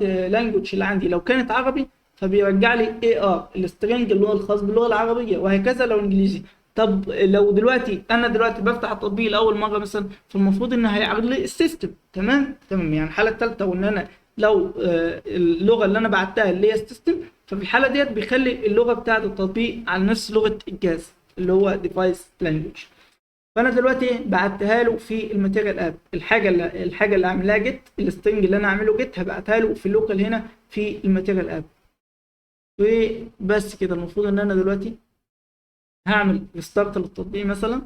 لانجوج اللي عندي. لو كانت عربي فبيرجع لي اي ار السترنج اللي هو الخاص باللغه العربيه، وهكذا لو انجليزي. طب لو دلوقتي انا دلوقتي بفتح التطبيق لاول مره مثلا، فالمفروض ان هيعرض لي السيستم. تمام تمام. يعني الحاله الثالثه، وان انا لو اللغه اللي انا بعتها اللي هي السيستم، ففي الحاله ديت بيخلي اللغه بتاعه التطبيق على نفس لغه الجهاز اللي هو ديفايس لانجوج. فانا دلوقتي بعتها له في الماتيريال اب. الحاجه اللي اعملها جيت، السترنج اللي انا اعمله جيت هبعتها له في اللوكال هنا في الماتيريال اب. وبس كده. المفروض ان انا دلوقتي هعمل ريستارت للتطبيق مثلا.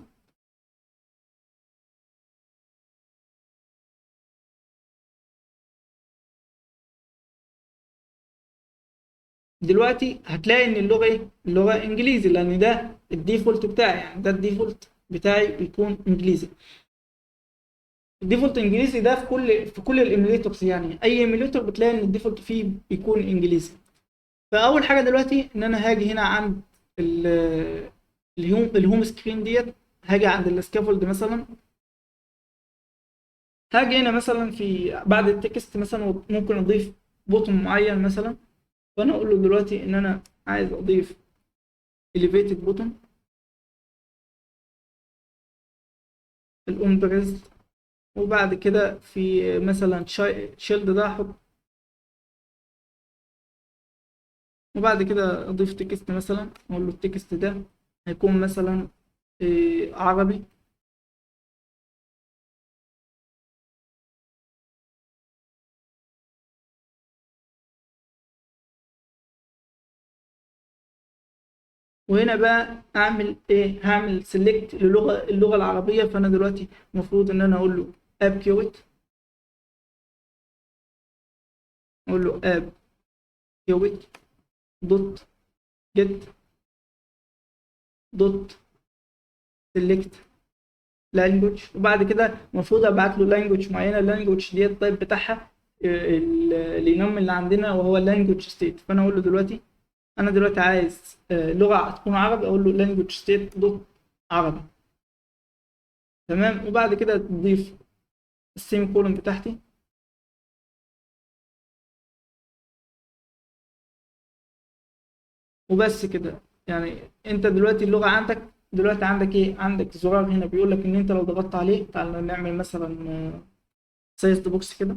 دلوقتي هتلاقي ان اللغه ايه، اللغه انجليزي، لان ده الديفولت بتاعي. يعني ده الديفولت بتاعي بيكون انجليزي. الديفولت انجليزي ده في كل الايميليتورز. يعني اي ايميليتور بتلاقي ان الديفولت فيه بيكون انجليزي. فاول حاجه دلوقتي ان انا هاجي هنا عند الهوم سكرين ديت، هاجي عند السكافولد مثلا، هاجي هنا مثلا في بعد التكست مثلا، ممكن اضيف بوتون معين مثلا. فانا اقول له دلوقتي ان انا عايز اضيف elevated بوتون الاون بريز. وبعد كده في مثلا شيلد ده احط. وبعد كده اضيف تكست مثلا، اقول له التكست ده هيكون مثلا عربي. وهنا بقى اعمل ايه، هعمل سيلكت اللغه العربيه. فانا دلوقتي المفروض ان انا اقول له اب كيوت، اقول له اب كيوت دوت جيت دوت سيلكت لانجوج. وبعد كده المفروض ابعت له لانجوج معينه. اللانجوج دي التايب بتاعها الانوم اللي عندنا وهو اللانجوج ستيت. فانا اقول له دلوقتي انا دلوقتي عايز لغه تكون عربي، اقول له لانجوج ستيت دوت عربي. تمام. وبعد كده تضيف السيمي كولون بتاعتي. وبس كده. يعني انت دلوقتي اللغه عندك دلوقتي عندك ايه، عندك زرار هنا بيقول لك ان انت لو ضغطت عليه، تعال نعمل مثلا سايز بوكس كده.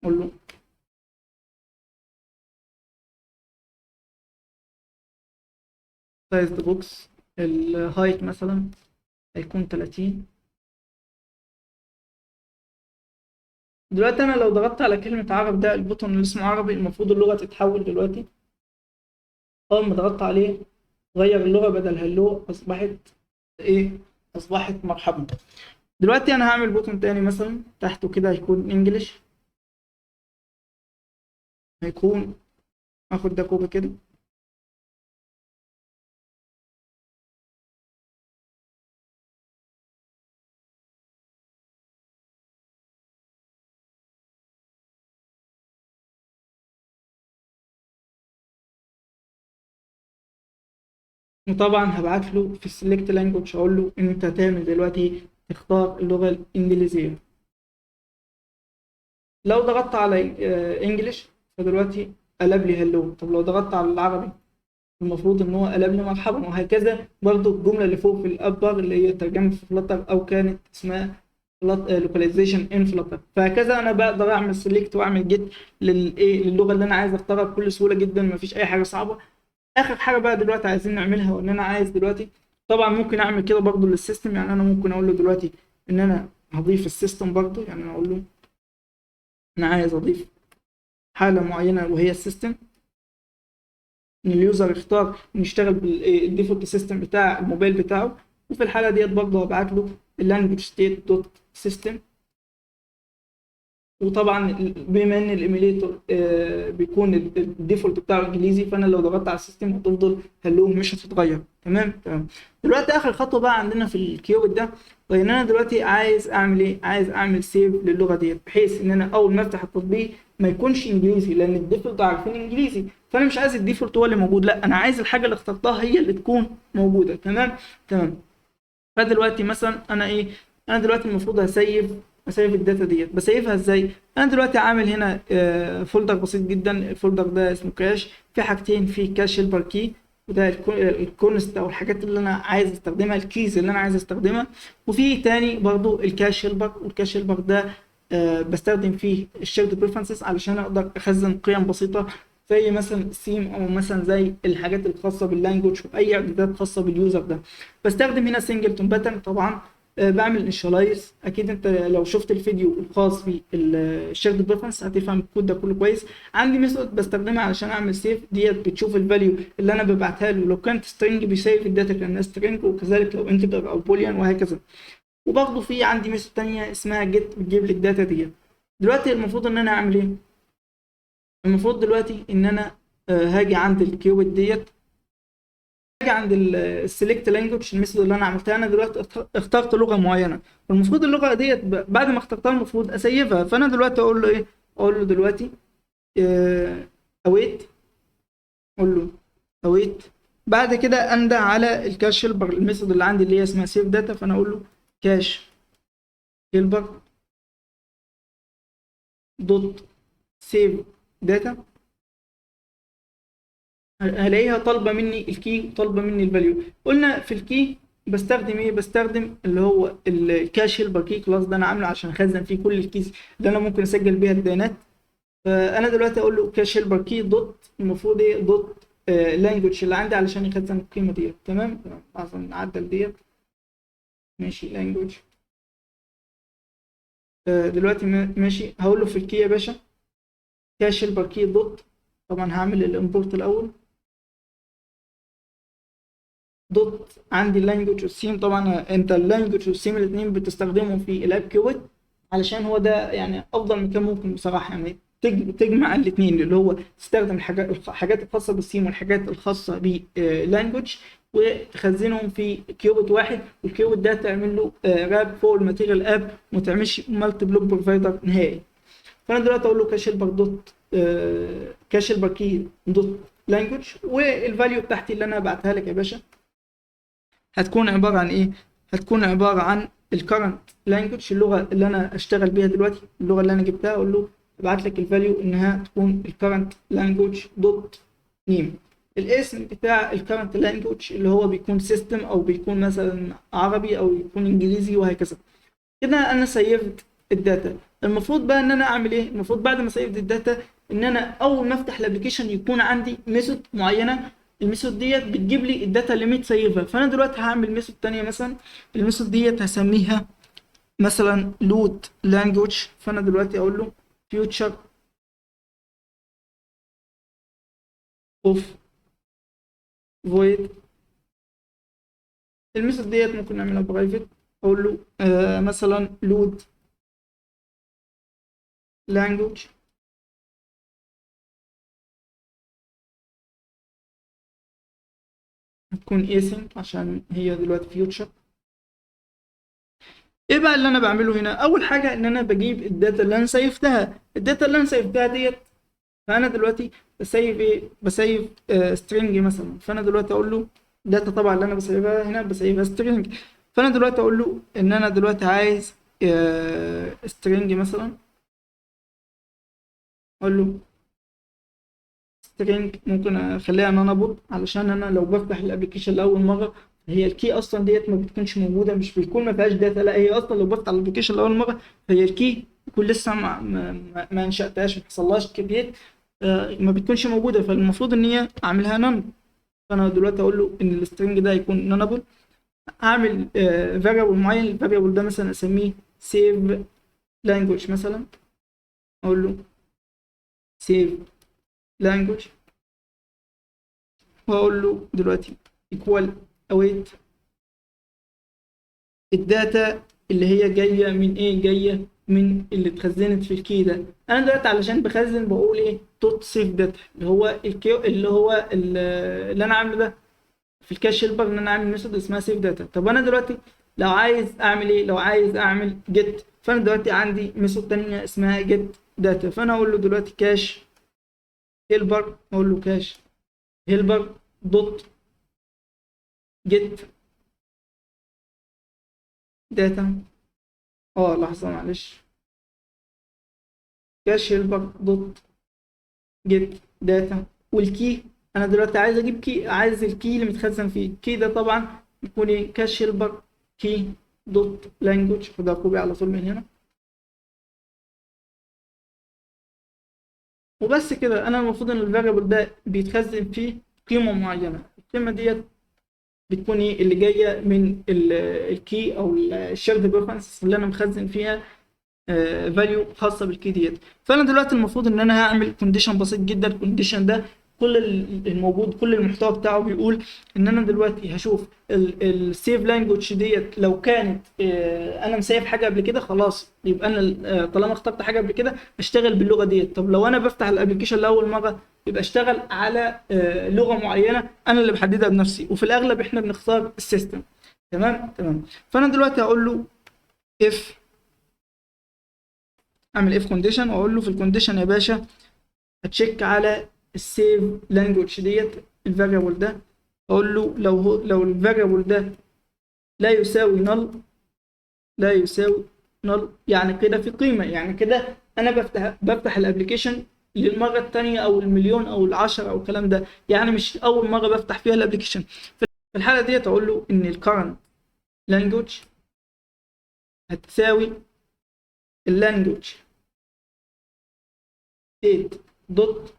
قول له سايز بوكس الهايت مثلا هيكون 30. دلوقتي انا لو ضغطت على كلمه عرب ده، البوتون اللي اسمه عربي، المفروض اللغه تتحول دلوقتي. اول ما ضغطت عليه غير اللغه، بدل هلو اصبحت ايه، اصبحت مرحبا. دلوقتي انا هعمل بوتون تاني مثلا تحته كده هيكون انجلش. هيكون اخد ده كوبي كده. وطبعا هبعت له في السلكت لانجوج، اقول له ان انت هتعمل دلوقتي تختار اللغه الانجليزيه. لو ضغطت على انجلش فدلوقتي قلب لي هلو. طب لو ضغطت على العربي، المفروض ان هو قلب لي مرحبا. وهكذا برضو الجمله اللي فوق في الابر اللي هي ترجمه في فلتر او كانت اسمها لوكاليزيشن ان فلاتر. فهكذا انا بقدر اعمل سيلكت واعمل جيت للغه اللي انا عايز اختارها بكل سهوله جدا، مفيش اي حاجه صعبه. اخر حاجه بقى دلوقتي عايزين نعملها، وان انا عايز دلوقتي طبعا ممكن اعمل كده برضو للسيستم. يعني انا ممكن اقول له دلوقتي ان انا هضيف السيستم برضو. يعني انا اقول له انا عايز اضيف حاله معينه وهي السيستم، ان اليوزر يختار انه يشتغل بالديفولت سيستم بتاع الموبايل بتاعه. وفي الحاله ديت برضه هبعت له اللانجوج ستيت دوت سيستم. وطبعا بما ان الايميليتور بيكون الديفولت بتاعه انجليزي، فانا لو ضغطت على السيستم هتفضل هلو مش هتتغير. تمام تمام. دلوقتي اخر خطوه بقى عندنا في الكيورد ده، وان انا دلوقتي عايز اعمل ايه؟ عايز اعمل سيف للغه ديت، بحيث ان انا اول ما افتح التطبيق ما يكونش انجليزي، لان الديفولت عارفين انجليزي. فانا مش عايز الديفولت هو اللي موجود، لا انا عايز الحاجه اللي اخترتها هي اللي تكون موجوده. تمام تمام. فدلوقتي مثلا انا ايه؟ انا دلوقتي المفروض اسيف الداتا ديت. بسيفها ازاي؟ انا دلوقتي عامل هنا فولدر بسيط جدا. الفولدر ده اسمه كاش. في حاجتين، في كاش هيلبر كي، وده الكونست او الحاجات اللي انا عايز استخدمها، الكيز اللي انا عايز استخدمها. وفي تاني برضو الكاش هيلبر، والكاش هيلبر ده بستخدم فيه الشيرد بريفرنسز علشان اقدر اخزن قيم بسيطه، زي مثلا السيم، او مثلا زي الحاجات الخاصه باللانجوج، واي اعدادات خاصه باليوزر ده. بستخدم هنا سنجلتون باترن طبعا. بعمل انشالايز. اكيد انت لو شفت الفيديو الخاص بالشيرد بريفرنس هتفهم الكود ده كله كويس. عندي ميثود بستخدمها علشان اعمل سيف، ديت بتشوف الفاليو اللي انا ببعتها له، لو كانت سترينج بيسيف الداتا كانها سترينج، وكذلك لو انتجر او بوليان وهكذا. وبرضه في عندي ميثود تانية اسمها جيت، بتجيب لي الداتا ديت. دلوقتي المفروض ان انا اعمل ايه؟ المفروض دلوقتي ان انا هاجي عند الكيوبيت ديت، هاجي عند السلكت لانجوج، الميثود اللي انا عملتها. انا دلوقتي اخترت لغه معينه، والمفروض اللغه ديت بعد ما اخترتها المفروض اسيفها. فانا دلوقتي اقول له ايه؟ اقول له دلوقتي اويت، اقول له اويت. بعد كده انده على الكاش هيلبر، الميثود اللي عندي اللي هي اسمها سيف داتا. فانا اقول له كاش هيلبر دوت سيف داتا. هلاقيها طالبه مني الكي، طالبه مني الفاليو. قلنا في الكي بستخدم ايه؟ بستخدم اللي هو الكاش هيلبر كي كلاس ده، انا عامله عشان اخزن فيه كل الكيز اللي انا ممكن اسجل بيها البيانات. فانا دلوقتي اقول له كاش هيلبر كي دوت، المفروض ايه؟ دوت لانجوج اللي عندي علشان يخزن القيمه ديت. تمام تمام. عشان نعدل ديت. ماشي لانجوج. دلوقتي ماشي. هقول له في الكي يا باشا كاش هيلبر كي دوت، طبعا هعمل الامبورت الاول، دوت عندي اللانجوج والسيم. طبعا انت اللانجوج والسيم الاثنين بتستخدمهم في الاب كيوت، علشان هو ده يعني افضل مكان ممكن بصراحه. يعني تجمع الاثنين، اللي هو تستخدم الحاجات الخاصه بالسيم والحاجات الخاصه باللانجوج، وتخزنهم في كيوبت واحد. والكيوبت ده تعمل له راب فوق الماتيريال اب، وما تعملش مالتي بلوك بروفايدر نهائي. فانا دلوقتي اقول له كاش هيلبر دوت كاش هيلبر كي دوت لانجوج، والفاليو بتاعتي اللي انا بعتها لك يا باشا هتكون عبارة عن إيه؟ هتكون عبارة عن الكرنت لانجوج، اللغة اللي أنا أشتغل بيها دلوقتي، اللغة اللي أنا جبتها. أقول له أبعت لك الفاليو إنها تكون الكرنت لانجوج دوت نيم. الاسم بتاع الكرنت لانجوج اللي هو بيكون سيستم، أو بيكون مثلا عربي، أو يكون إنجليزي، وهكذا. كده أنا سيفت الداتا. المفروض بقى إن أنا أعمل إيه؟ المفروض بعد ما سيفت الداتا إن أنا أول ما أفتح الأبلكيشن يكون عندي ميثود معينة. الميثود ديت بتجيب لي الداتا اللي متسيفه. فانا دلوقتي هعمل ميثود تانية مثلا، الميثود ديت هسميها مثلا لود لانجوج. فانا دلوقتي اقول له future of void. الميثود ديت ممكن نعملها برايفت. اقول له مثلا لود لانجوج، هتكون async عشان هي دلوقتي future. ايه بقى اللي انا بعمله هنا؟ اول حاجه ان انا بجيب الداتا اللي انا سيفتها. الداتا اللي انا سيفتها ديت، فانا دلوقتي بسيف ايه؟ بسيف سترينج مثلا. فانا دلوقتي اقول له داتا طبعا اللي انا بسيفها هنا بسيفها سترينج. فانا دلوقتي اقول له ان انا دلوقتي عايز سترينج مثلا. اقول له سترينج، ممكن اخليها نونابل علشان انا لو بفتح الابلكيشن لاول مره هي الكي اصلا ديت ما بتكونش موجوده، مش بيكون ما فيهاش داتا، لا هي اصلا لو بصت على الابلكيشن لاول مره فهي الكي بيكون لسه ما انشاتهاش، ما حصلهاش كريت، ما بتكونش موجوده، فالمفروض ان هي اعملها نون. فانا دلوقتي اقول له ان السترنج ده يكون نونابل، اعمل فاريبل معين، الفاريبل ده مثلا اسميه سيف لانجوج مثلا، اقول له سيف لانجوج، واقول له دلوقتي equal await الداتا اللي هي جايه من ايه، جايه من اللي اتخزنت في الكي ده. انا دلوقتي علشان بخزن بقول ايه دوت سيف داتا، اللي هو الكي اللي هو اللي انا عامله ده في الكاش هيلبر، ان انا عامل ميثود اسمها سيف داتا. طب انا دلوقتي لو عايز اعمل ايه، لو عايز اعمل جيت، فانا دلوقتي عندي ميثود تانية اسمها جيت داتا، فانا اقول له دلوقتي كاش هيلبر، اقول له كاش هيلبر دوت جيت داتا. لحظه معلش، كاش هيلبر دوت جيت داتا، والكي انا دلوقتي عايز اجيب كي، عايز الكي اللي متخزن فيه الكي ده طبعا يكون ايه كاش هيلبر كي دوت لانجوج، وده كوبي على طول من هنا. وبس كده، انا المفروض ان الفاريبل ده بيتخزن فيه قيمه معينه، القيمه ديت بتكون ايه اللي جايه من الكي او الشيرد بريفرنس اللي انا مخزن فيها فاليو خاصه بالكي ديت. فانا دلوقتي المفروض ان انا هعمل كونديشن بسيط جدا، الكونديشن ده كل الموجود، كل المحتوى بتاعه بيقول ان انا دلوقتي هشوف السيف لانجوج ديت، لو كانت انا مسيف حاجه قبل كده خلاص يبقى انا طالما اخترت حاجه قبل كده اشتغل باللغه ديت. طب لو انا بفتح الابلكيشن لاول مره يبقى اشتغل على لغه معينه انا اللي بحددها بنفسي، وفي الاغلب احنا بنختار السيستم. تمام تمام. فانا دلوقتي هقول له اف، اعمل اف كونديشن، واقول له في الكونديشن يا باشا هتشيك على السيف لانجوج ديت الفاريبل ده، اقول له لو الفاريبل ده لا يساوي نل، لا يساوي نل يعني كده في قيمه، يعني كده انا بفتح الابلكيشن للمره الثانيه او المليون او العشرة او الكلام ده، يعني مش اول مره بفتح فيها الابلكيشن. في الحاله ديت اقول له ان الكرنت لانجوج هتساوي اللانجوج ستيت دوت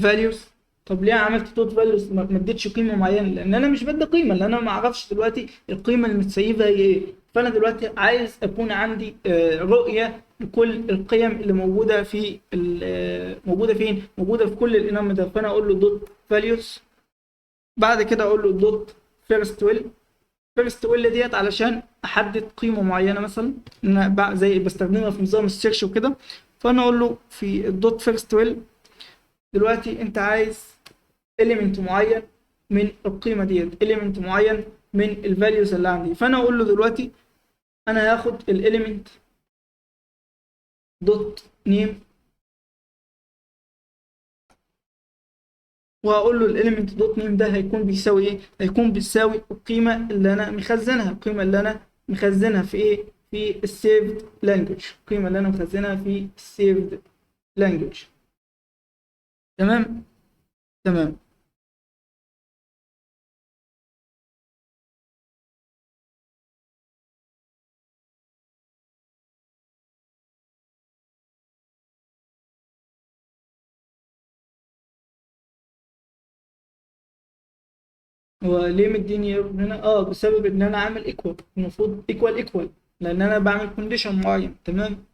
فاليوز. طب ليه عملت دوت فاليوز، ما اديتش قيمه معينه؟ لان انا مش بدي قيمه، لان انا ما اعرفش دلوقتي القيمه المتسيبه هي ايه. فانا دلوقتي عايز اكون عندي رؤيه لكل القيم اللي موجوده في موجوده فين، موجوده في كل الانام ده. فانا اقول له دوت فاليوز، بعد كده اقول له دوت فيرست ويل. فيرست ويل ديت علشان احدد قيمه معينه، مثلا ان أنا زي بستخدمها في نظام السيرش وكده. فانا اقول له في الدوت فيرست ويل دلوقتي انت عايز element معين من القيمه ديت، element معين من الفاليوز اللي عندي. فانا اقول له دلوقتي انا هاخد الاليمنت دوت نيم، وهقول له الاليمنت دوت نيم ده هيكون بيساوي ايه، هيكون بيساوي القيمه اللي انا مخزنها، القيمه اللي انا مخزنها في ايه، في السيفد لانجوج، القيمه اللي انا مخزنها في السيفد لانجوج. تمام تمام. هو ليه مديني هنا بسبب ان انا عامل ايكوال، المفروض ايكوال لان انا بعمل كونديشن معين. تمام.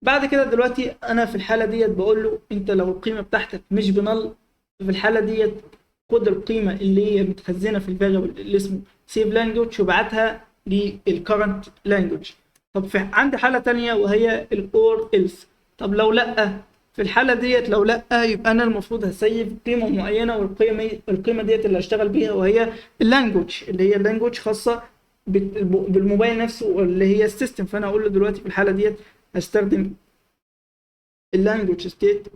بعد كده دلوقتي انا في الحاله ديت بقول له انت لو القيمه بتاعتك مش بنل، في الحاله ديت خد القيمه اللي هي متخزنه في الفاريبل اللي اسمه سيف لانجوج وابعتها للكرنت لانجوج. طب في عندي حاله تانية وهي الاور إلس. طب لو لا، في الحاله ديت لو لا يبقى انا المفروض هسيف قيمه معينه، القيمه ديت اللي هشتغل بيها وهي اللانجوج، اللي هي اللانجوج خاصه بالموبايل نفسه اللي هي السيستم. فانا اقول له دلوقتي في الحاله ديت هستخدم اللانجوج ستيت،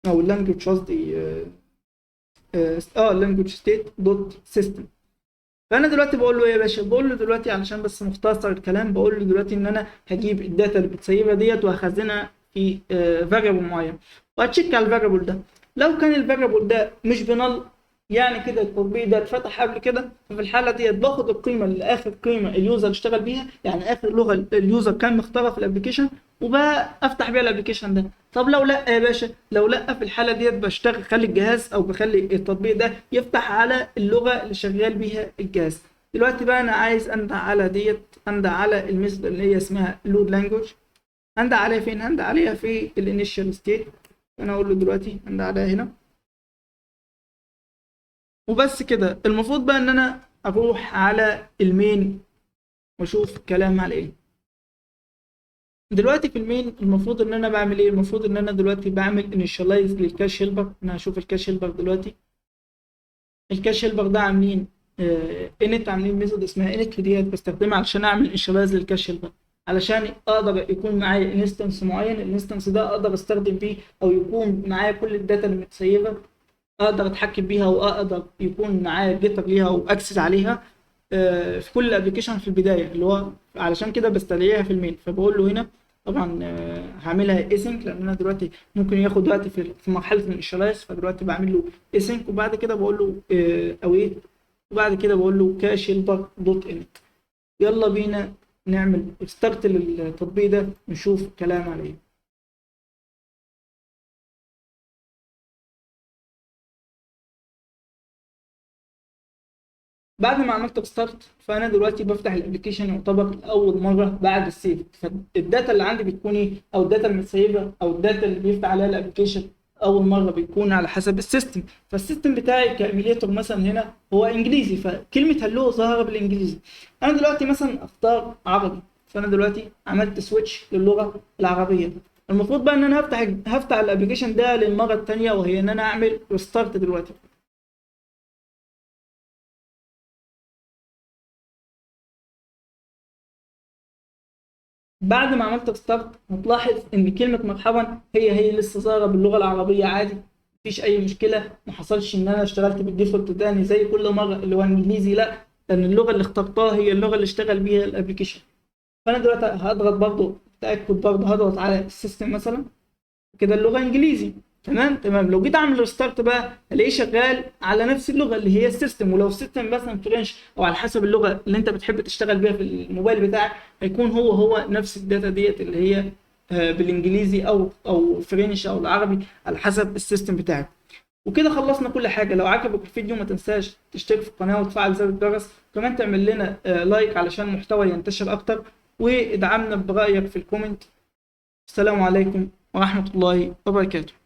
او اللانجوج قصدي اللانجوج ستيت دوت سيستم. فانا دلوقتي بقول له ايه يا باشا، بقول له دلوقتي علشان بس مختصر الكلام، بقول له دلوقتي ان انا هجيب الداتا اللي بتسيبها ديت وهخزنها في فاريبل معين، وهتشيك على الفاريبل ده. لو كان الفاريبل ده مش بنل يعني كده التطبيق ده اتفتح قبل كده، ففي الحاله ديت باخد القيمه اللي اخر قيمه اليوزر اشتغل بيها، يعني اخر لغه اليوزر كان مختارها في الابلكيشن، وبقى افتح بيها الابلكيشن ده. طب لو لا يا باشا، لو لا في الحاله ديت بشتغل خلي الجهاز او بخلي التطبيق ده يفتح على اللغه اللي شغال بيها الجهاز. دلوقتي بقى انا عايز انده على ديت، انده على الميثود اللي هي اسمها لود لانجوج. انده عليها فين؟ انده عليها في الانيشال ستيت. انا اقول له دلوقتي انده عليها هنا وبس كده. المفروض بقى ان انا اروح على المين واشوف كلام على ايه. دلوقتي في المين المفروض ان انا بعمل ايه؟ المفروض ان انا دلوقتي بعمل انيشاليز للكاش هيلبر. انا هشوف الكاش هيلبر دلوقتي. الكاش هيلبر ده عاملين انت، عاملين ميثود اسمها انت ديت بستخدمها علشان اعمل انيشاليز للكاش هيلبر، علشان اقدر يكون معايا انستنس معين، الانستنس ده اقدر استخدم بيه او يكون معايا كل الداتا اللي متسيبه، اقدر اتحكم بيها واقدر يكون معايا جيتر ليها واكسس عليها في كل الابلكيشن في البدايه، اللي هو علشان كده بستدعيها في المين. فبقول له هنا طبعا هعملها اسync، لان انا دلوقتي ممكن ياخد وقت في مرحله الانشلايز، فدلوقتي بعمل له اسync، وبعد كده بقول له اويت، وبعد كده بقول له كاش هيلبر دوت انت. يلا بينا نعمل ستارت للتطبيق ده نشوف كلام عليه. بعد ما عملت ستارت، فانا دلوقتي بفتح الابلكيشن يعتبر اول مره بعد السيف، فالداتا اللي عندي بتكون ايه، او الداتا المتسيبه او الداتا اللي بيفتح عليها الابلكيشن اول مره بيكون على حسب السيستم. فالسيستم بتاعي كايميليتور مثلا هنا هو انجليزي، فكلمه هلو ظاهره بالانجليزي. انا دلوقتي مثلا اختار عربي، فانا دلوقتي عملت سويتش للغه العربيه. المفروض بقى ان انا هفتح الابلكيشن ده للمره الثانيه، وهي ان انا اعمل ريستارت دلوقتي. بعد ما عملت ستارت هتلاحظ ان كلمه مرحبا هي لسه ظاهره باللغه العربيه عادي، مفيش اي مشكله. ما حصلش ان انا اشتغلت بالديفولت تاني زي كل مره اللي هو انجليزي، لا، لان اللغه اللي اخترتها هي اللغه اللي اشتغل بيها الابلكيشن. فانا دلوقتي هضغط برضه تاكد، برضه هضغط على السيستم مثلا، كده اللغه انجليزي. تمام تمام. لو جيت اعمل ريستارت بقى الاقيه شغال على نفس اللغه اللي هي السيستم، ولو السيستم مثلا فرنش او على حسب اللغه اللي انت بتحب تشتغل بيها في الموبايل بتاعك، هيكون هو نفس الداتا ديت اللي هي بالانجليزي او فرنش او العربي على حسب السيستم بتاعك. وكده خلصنا كل حاجه. لو عجبك الفيديو ما تنساش تشترك في القناه وتفعل زر الجرس، كمان تعمل لنا لايك علشان المحتوى ينتشر اكتر، وادعمنا برايك في الكومنت. السلام عليكم ورحمه الله وبركاته.